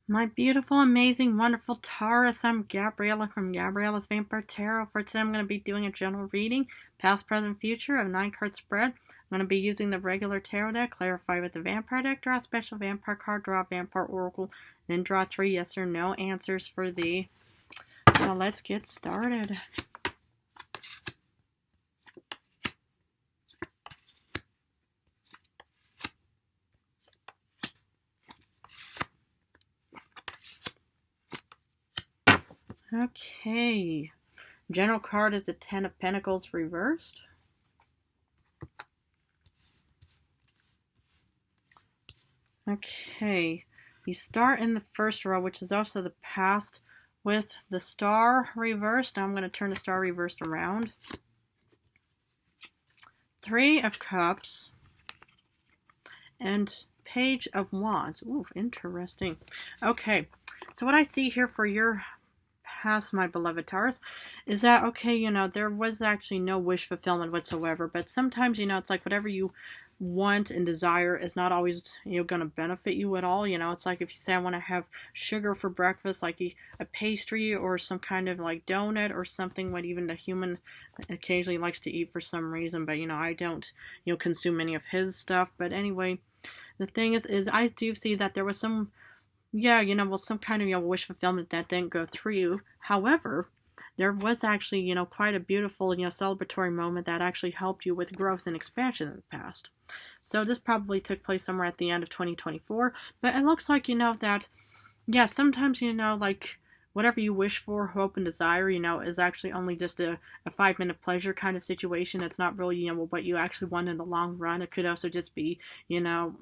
My beautiful, amazing, wonderful Taurus, I'm Gabriella from Gabriella's Vampire Tarot. For today, I'm going to be doing a general reading, past, present, future, of 9-card spread. I'm going to be using the regular tarot deck, clarify with the vampire deck, draw a special vampire card, draw a vampire oracle, then draw 3 yes or no answers for thee. So let's get started. Okay. General card is the 10 of Pentacles reversed. Okay. You start in the first row, which is also the past, with the star reversed. Now I'm going to turn the star reversed around. 3 of Cups and Page of Wands. Ooh, interesting. Okay. So what I see here for your past, my beloved Taurus, is that, okay, you know, there was actually no wish fulfillment whatsoever, but sometimes, you know, it's like whatever you want and desire is not always, you know, going to benefit you at all. You know, it's like if you say I want to have sugar for breakfast, like a pastry or some kind of like donut or something, what even the human occasionally likes to eat for some reason, but you know, I don't, you know, consume any of his stuff. But anyway, the thing is I do see that there was some, yeah, you know, well, some kind of, you know, wish fulfillment that didn't go through. However, there was actually, you know, quite a beautiful, you know, celebratory moment that actually helped you with growth and expansion in the past. So this probably took place somewhere at the end of 2024. But it looks like, you know, that, yeah, sometimes, you know, like whatever you wish for, hope, and desire, you know, is actually only just a 5-minute pleasure kind of situation. It's not really, you know, what you actually want in the long run. It could also just be, you know,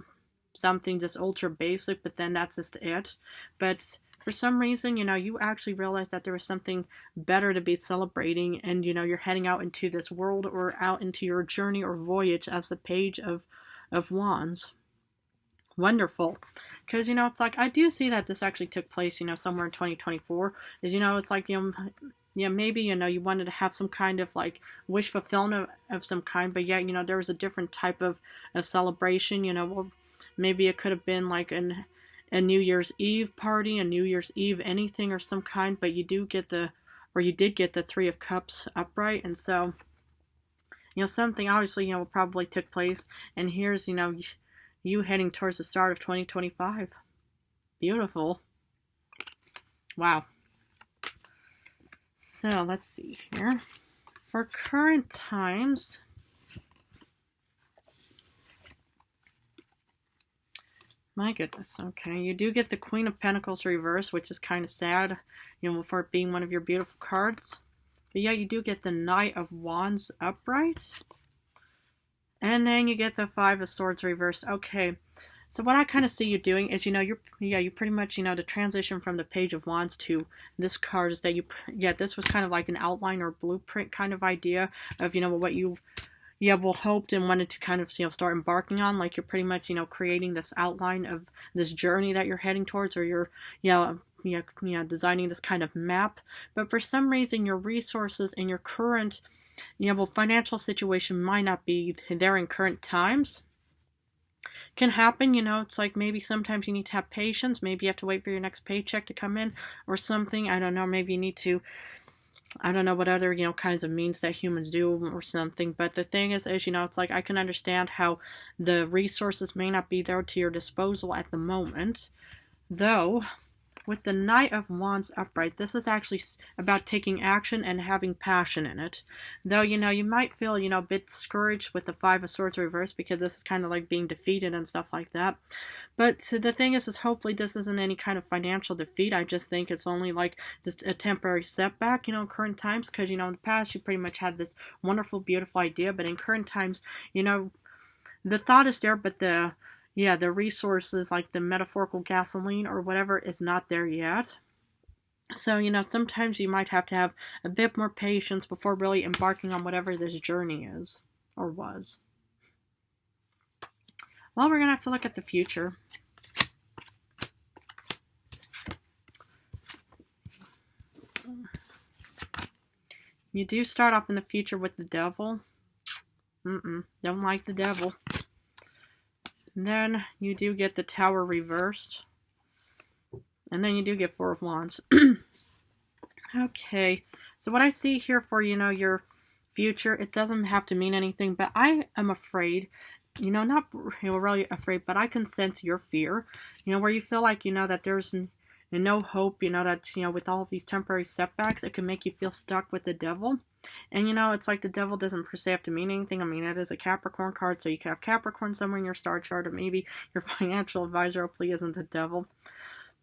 something just ultra basic, but then that's just it. But for some reason, you know, you actually realized that there was something better to be celebrating, and you know, you're heading out into this world or out into your journey or voyage as the Page of Wands. Wonderful. Because, you know, it's like I do see that this actually took place, you know, somewhere in 2024. Is, you know, it's like, you know, yeah, maybe, you know, you wanted to have some kind of like wish fulfillment of some kind, but yet, you know, there was a different type of a celebration, you know. Well, maybe it could have been like a New Year's Eve party, a New Year's Eve anything or some kind, but you do get the, or you did get the 3 of Cups upright, and so, you know, something obviously, you know, probably took place, and here's, you know, you heading towards the start of 2025. Beautiful. Wow. So, let's see here. For current times, my goodness, okay. You do get the Queen of Pentacles reversed, which is kind of sad, you know, for it being one of your beautiful cards. But yeah, you do get the Knight of Wands upright. And then you get the 5 of Swords reversed. Okay, so what I kind of see you doing is, you know, you pretty much, you know, the transition from the Page of Wands to this card is that you, yeah, this was kind of like an outline or blueprint kind of idea of, you know, what you, yeah, well, hoped and wanted to kind of, you know, start embarking on. Like you're pretty much, you know, creating this outline of this journey that you're heading towards, or you're, you know, designing this kind of map. But for some reason, your resources and your current, you know, well, financial situation might not be there in current times. Can happen, you know, it's like maybe sometimes you need to have patience. Maybe you have to wait for your next paycheck to come in or something. I don't know. Maybe you need to, I don't know what other, you know, kinds of means that humans do or something. But the thing is, you know, it's like I can understand how the resources may not be there to your disposal at the moment. Though, with the Knight of Wands upright, this is actually about taking action and having passion in it. Though, you know, you might feel, you know, a bit discouraged with the 5 of Swords reversed because this is kind of like being defeated and stuff like that. But the thing is hopefully this isn't any kind of financial defeat. I just think it's only like just a temporary setback, you know, in current times. Because, you know, in the past you pretty much had this wonderful, beautiful idea. But in current times, you know, the thought is there, but the, yeah, the resources, like the metaphorical gasoline or whatever, is not there yet. So, you know, sometimes you might have to have a bit more patience before really embarking on whatever this journey is, or was. Well, we're going to have to look at the future. You do start off in the future with the Devil. Don't like the Devil. And then you do get the Tower reversed. And then you do get Four of Wands. Okay, so what I see here for, your future, it doesn't have to mean anything, but I am afraid, not really afraid, but I can sense your fear, where you feel like, that there's no hope, that, with all of these temporary setbacks, it can make you feel stuck with the devil. And, it's like the devil doesn't per se have to mean anything. I mean, it is a Capricorn card, so you could have Capricorn somewhere in your star chart, or maybe your financial advisor hopefully isn't the devil.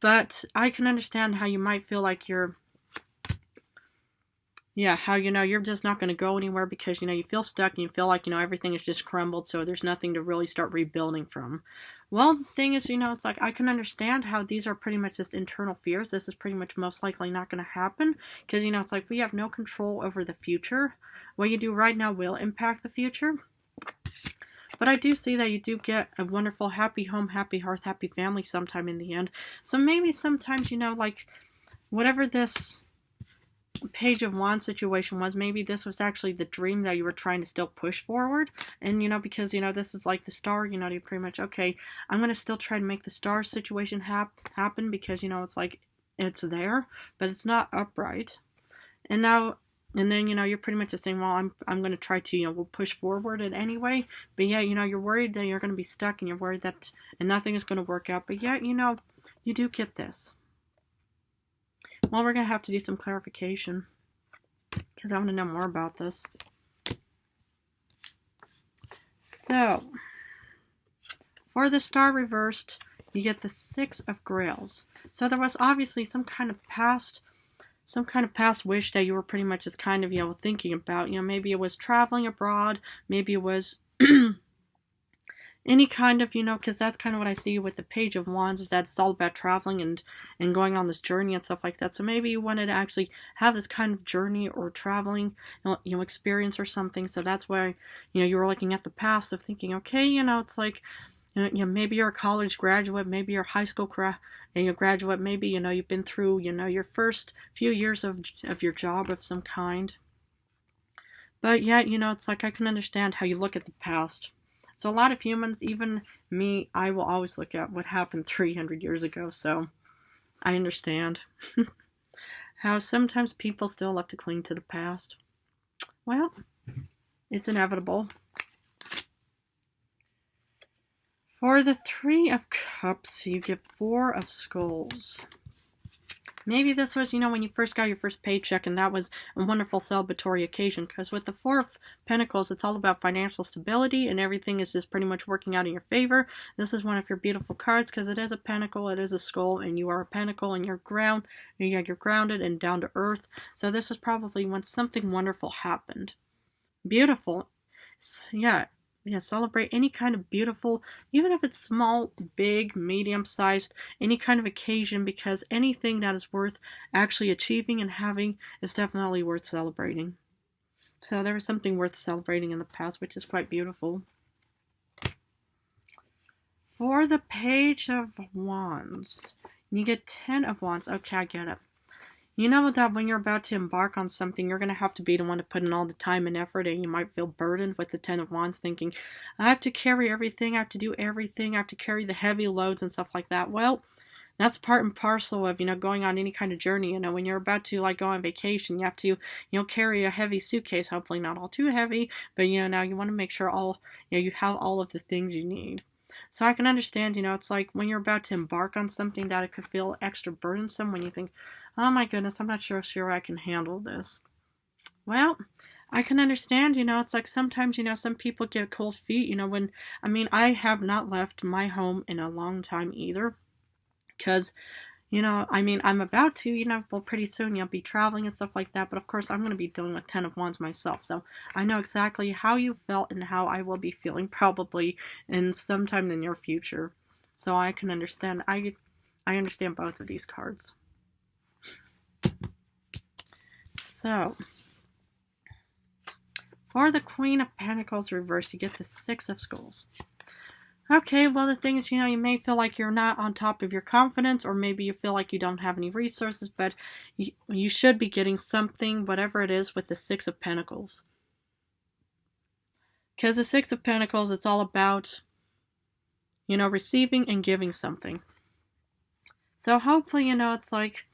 But I can understand how you might feel like you're how, you're just not going to go anywhere because, you feel stuck and you feel like, everything is just crumbled, so there's nothing to really start rebuilding from. Well, the thing is, it's like I can understand how these are pretty much just internal fears. This is pretty much most likely not going to happen because, it's like we have no control over the future. What you do right now will impact the future. But I do see that you do get a wonderful, happy home, happy hearth, happy family sometime in the end. So maybe sometimes, like whatever this Page of Wands situation was, maybe this was actually the dream that you were trying to still push forward. And, because, this is like the star, you're pretty much, okay, I'm going to still try to make the star situation happen because, it's like it's there, but it's not upright. And then, you're pretty much just saying, well, I'm going to try to, we'll push forward it anyway. But yeah, you're worried that you're going to be stuck and you're worried that and nothing is going to work out. But yeah, you do get this. Well, we're going to have to do some clarification because I want to know more about this. So, for the star reversed, you get the Six of Grails. So there was obviously some kind of past wish that you were pretty much just kind of, thinking about. Maybe it was traveling abroad. Maybe it was any kind of, because that's kind of what I see with the Page of Wands, is that it's all about traveling and going on this journey and stuff like that. So maybe you wanted to actually have this kind of journey or traveling, experience or something. So that's why, you were looking at the past of thinking, okay, it's like, maybe you're a college graduate, maybe you're a high school graduate, maybe, you've been through, your first few years of your job of some kind. But yeah, it's like I can understand how you look at the past. So a lot of humans, even me, I will always look at what happened 300 years ago. So I understand how sometimes people still love to cling to the past. Well, it's inevitable. For the Three of Cups, you get Four of Skulls. Maybe this was, when you first got your first paycheck, and that was a wonderful celebratory occasion, because with the Four of Pentacles, it's all about financial stability, and everything is just pretty much working out in your favor. This is one of your beautiful cards, because it is a pentacle, it is a skull, and you are a pentacle, and you're grounded and down to earth. So this was probably when something wonderful happened. Beautiful. Yeah, celebrate any kind of beautiful, even if it's small, big, medium-sized, any kind of occasion, because anything that is worth actually achieving and having is definitely worth celebrating. So there was something worth celebrating in the past, which is quite beautiful. For the Page of Wands, you get 10 of Wands. Okay, I get it. You know that when you're about to embark on something, you're going to have to be the one to put in all the time and effort, and you might feel burdened with the 10 of Wands, thinking, I have to carry everything, I have to do everything, I have to carry the heavy loads and stuff like that. Well, that's part and parcel of, going on any kind of journey. When you're about to, go on vacation, you have to, carry a heavy suitcase, hopefully not all too heavy, but, now you want to make sure you have all of the things you need. So I can understand, it's like when you're about to embark on something that it could feel extra burdensome when you think, oh my goodness, I'm not sure I can handle this. Well, I can understand, it's like sometimes, some people get cold feet, I have not left my home in a long time either. Because, I'm about to, pretty soon, be traveling and stuff like that. But of course, I'm going to be dealing with 10 of Wands myself. So I know exactly how you felt and how I will be feeling probably in sometime in the near future. So I can understand. I understand both of these cards. So, for the Queen of Pentacles reverse, you get the Six of Skulls. Okay, well, the thing is, you may feel like you're not on top of your confidence, or maybe you feel like you don't have any resources, but you should be getting something, whatever it is, with the Six of Pentacles. Because the Six of Pentacles, it's all about, receiving and giving something. So hopefully, you know, it's like,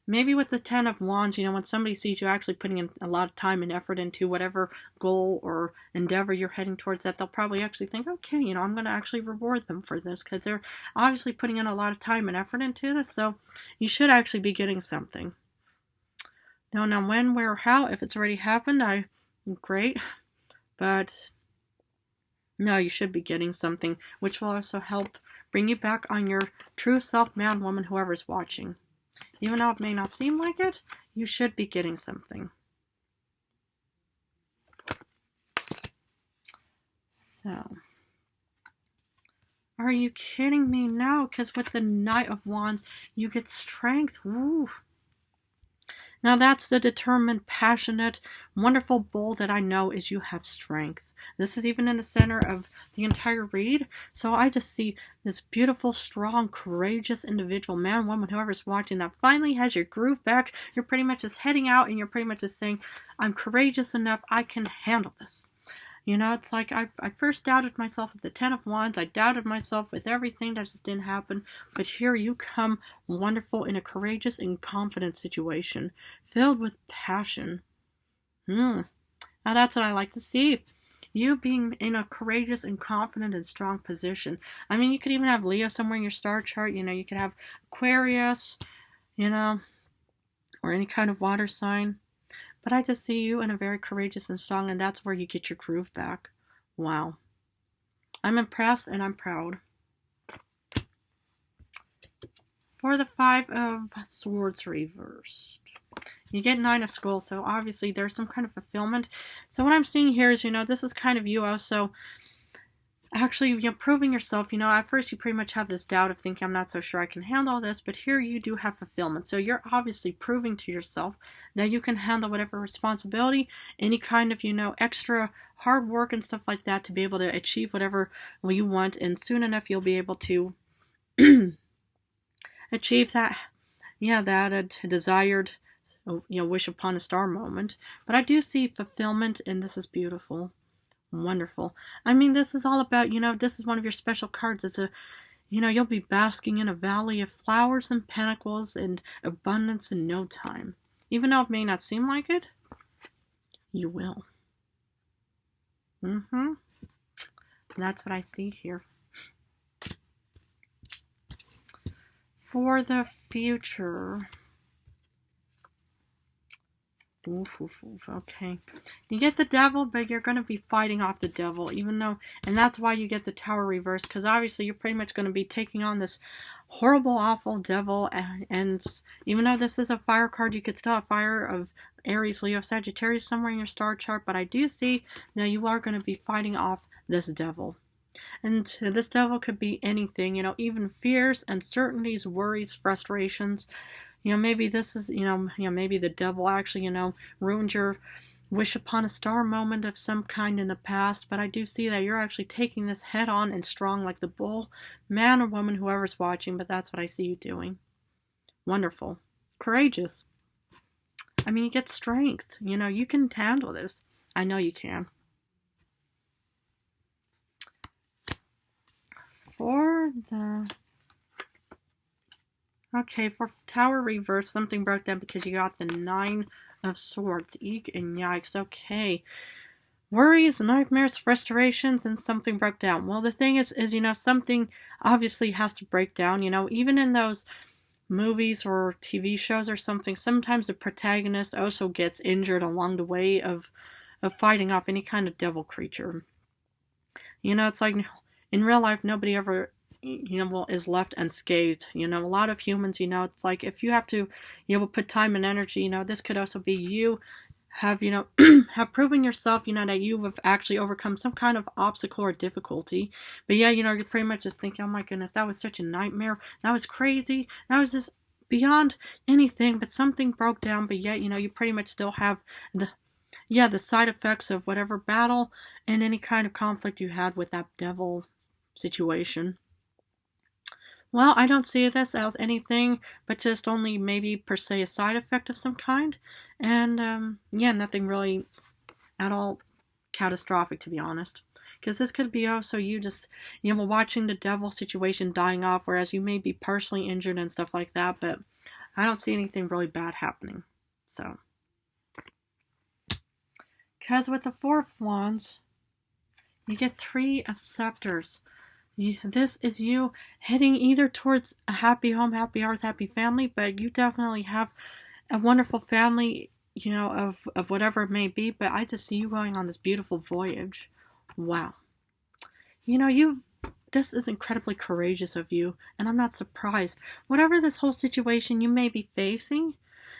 maybe with the Ten of Wands, you know, when somebody sees you actually putting in a lot of time and effort into whatever goal or endeavor you're heading towards, that they'll probably actually think, okay, you know, I'm going to actually reward them for this, because they're obviously putting in a lot of time and effort into this. So you should actually be getting something. Don't know when, where, or how. If it's already happened, great. But no, you should be getting something, which will also help bring you back on your true self, man, woman, whoever's watching. Even though it may not seem like it, you should be getting something. So, are you kidding me? No, because with the Knight of Wands, you get strength. Woo. Now that's the determined, passionate, wonderful bull that I know is you have strength. This is even in the center of the entire read. So I just see this beautiful, strong, courageous individual, man, woman, whoever's watching, that finally has your groove back. You're pretty much just heading out and you're pretty much just saying, I'm courageous enough. I can handle this. You know, it's like I first doubted myself with the Ten of Wands. I doubted myself with everything that just didn't happen. But here you come, wonderful, in a courageous and confident situation, filled with passion. Now that's what I like to see. You being in a courageous and confident and strong position. I mean, you could even have Leo somewhere in your star chart. You know, you could have Aquarius, you know, or any kind of water sign. But I just see you in a very courageous and strong, and that's where you get your groove back. Wow. I'm impressed and I'm proud. For the Five of Swords reversed, you get Nine of Skulls, so obviously there's some kind of fulfillment. So what I'm seeing here is, you know, this is kind of you also actually, you know, proving yourself. You know, at first you pretty much have this doubt of thinking, I'm not so sure I can handle all this, but here you do have fulfillment. So you're obviously proving to yourself that you can handle whatever responsibility, any kind of, you know, extra hard work and stuff like that to be able to achieve whatever you want, and soon enough you'll be able to achieve that, yeah, that desired, you know, wish upon a star moment. But I do see fulfillment, and this is beautiful. Wonderful. I mean, this is all about, you know, this is one of your special cards. It's a, you know, you'll be basking in a valley of flowers and pentacles and abundance in no time. Even though it may not seem like it, you will. That's what I see here. For the future. Okay. You get the Devil, but you're going to be fighting off the Devil, even though, and that's why you get the Tower reverse, because obviously you're pretty much going to be taking on this horrible, awful Devil, and even though this is a fire card, you could still have fire of Aries, Leo, Sagittarius somewhere in your star chart, but I do see now you are going to be fighting off this Devil. And this Devil could be anything, you know, even fears, uncertainties, worries, frustrations. You know, maybe this is, you know, maybe the Devil actually, you know, ruined your wish upon a star moment of some kind in the past. But I do see that you're actually taking this head on and strong like the bull, man or woman, whoever's watching. But that's what I see you doing. Wonderful. Courageous. I mean, you get strength. You know, you can handle this. I know you can. For the... Okay, for Tower reverse, something broke down because you got the Nine of Swords. Eek and yikes. Okay. Worries, nightmares, frustrations, and something broke down. Well, the thing is, you know, something obviously has to break down. You know, even in those movies or TV shows or something, sometimes the protagonist also gets injured along the way of fighting off any kind of devil creature. You know, it's like in real life, nobody ever, you know, is left unscathed. You know, a lot of humans, you know, it's like if you have to, you know, put time and energy, you know, this could also be you have, you know, have proven yourself, you know, that you have actually overcome some kind of obstacle or difficulty. But yeah, you know, you're pretty much just thinking, oh my goodness, that was such a nightmare. That was crazy. That was just beyond anything, but something broke down. But yet, you know, you pretty much still have the side effects of whatever battle and any kind of conflict you had with that devil situation. Well, I don't see this as anything but just only maybe per se a side effect of some kind. And yeah, nothing really at all catastrophic, to be honest. Because this could be also you just, watching the devil situation dying off, whereas you may be partially injured and stuff like that, but I don't see anything really bad happening. So, because with the Four of Wands, you get Three of Scepters. This is you heading either towards a happy home, happy hearth, happy family, but you definitely have a wonderful family, of whatever it may be, but I just see you going on this beautiful voyage. Wow. This is incredibly courageous of you, and I'm not surprised. Whatever this whole situation you may be facing,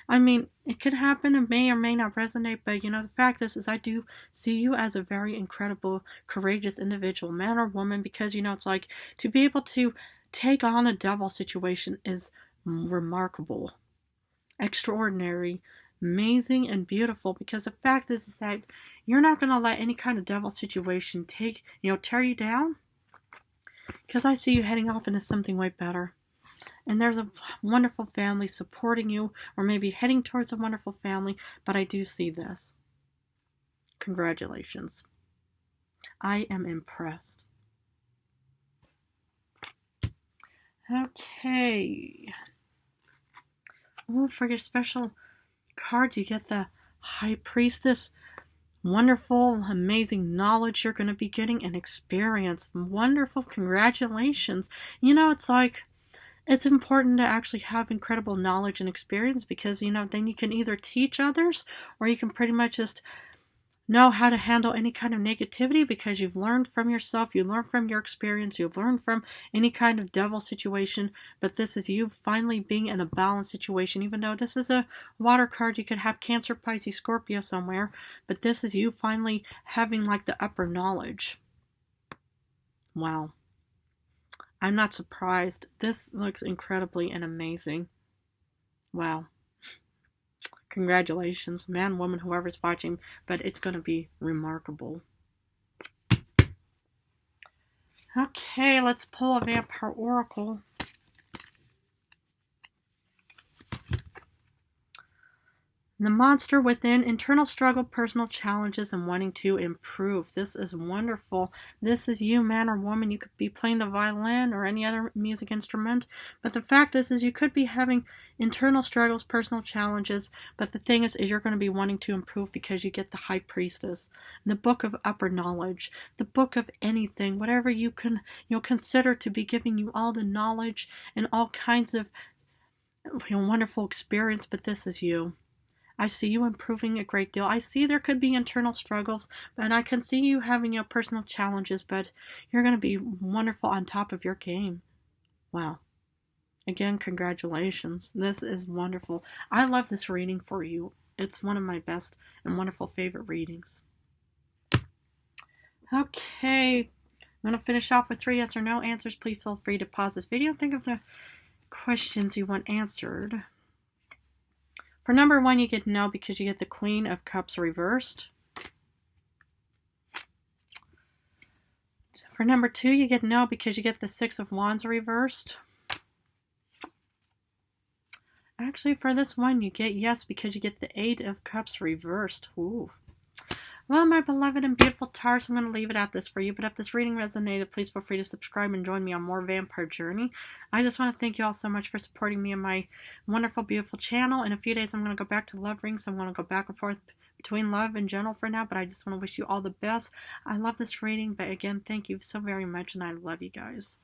I mean, it could happen, it may or may not resonate, but the fact is I do see you as a very incredible, courageous individual, man or woman, because, it's like, to be able to take on a devil situation is remarkable, extraordinary, amazing, and beautiful, because the fact is that you're not going to let any kind of devil situation tear you down, because I see you heading off into something way better. And there's a wonderful family supporting you, or maybe heading towards a wonderful family, but I do see this. Congratulations. I am impressed. Okay. Oh, for your special card, you get the High Priestess. Wonderful, amazing knowledge you're going to be getting and experience. Wonderful, congratulations. It's like, it's important to actually have incredible knowledge and experience, because, then you can either teach others, or you can pretty much just know how to handle any kind of negativity, because you've learned from yourself, you learned from your experience, you've learned from any kind of devil situation. But this is you finally being in a balanced situation. Even though this is a water card, you could have Cancer, Pisces, Scorpio somewhere, but this is you finally having like the upper knowledge. Wow. I'm not surprised. This looks incredibly and amazing. Wow. Congratulations, man, woman, whoever's watching, but it's going to be remarkable. Okay, let's pull a Vampire Oracle. The monster within, internal struggle, personal challenges, and wanting to improve. This is wonderful. This is you, man or woman. You could be playing the violin or any other music instrument. But the fact is you could be having internal struggles, personal challenges. But the thing is you're going to be wanting to improve, because you get the High Priestess. The Book of Upper Knowledge. The book of anything. Whatever you can consider to be giving you all the knowledge and all kinds of wonderful experience. But this is you. I see you improving a great deal. I see there could be internal struggles, and I can see you having personal challenges, but you're going to be wonderful on top of your game. Wow. Again, congratulations. This is wonderful. I love this reading for you. It's one of my best and wonderful favorite readings. Okay. I'm going to finish off with 3 yes or no answers. Please feel free to pause this video and think of the questions you want answered. For number 1, you get no, because you get the Queen of Cups reversed. For number 2, you get no, because you get the Six of Wands reversed. Actually, for this one, you get yes, because you get the Eight of Cups reversed. Ooh. Well, my beloved and beautiful Taurus, I'm going to leave it at this for you. But if this reading resonated, please feel free to subscribe and join me on more Vampire Journey. I just want to thank you all so much for supporting me and my wonderful, beautiful channel. In a few days, I'm going to go back to love rings. I'm going to go back and forth between love and general for now. But I just want to wish you all the best. I love this reading. But again, thank you so very much. And I love you guys.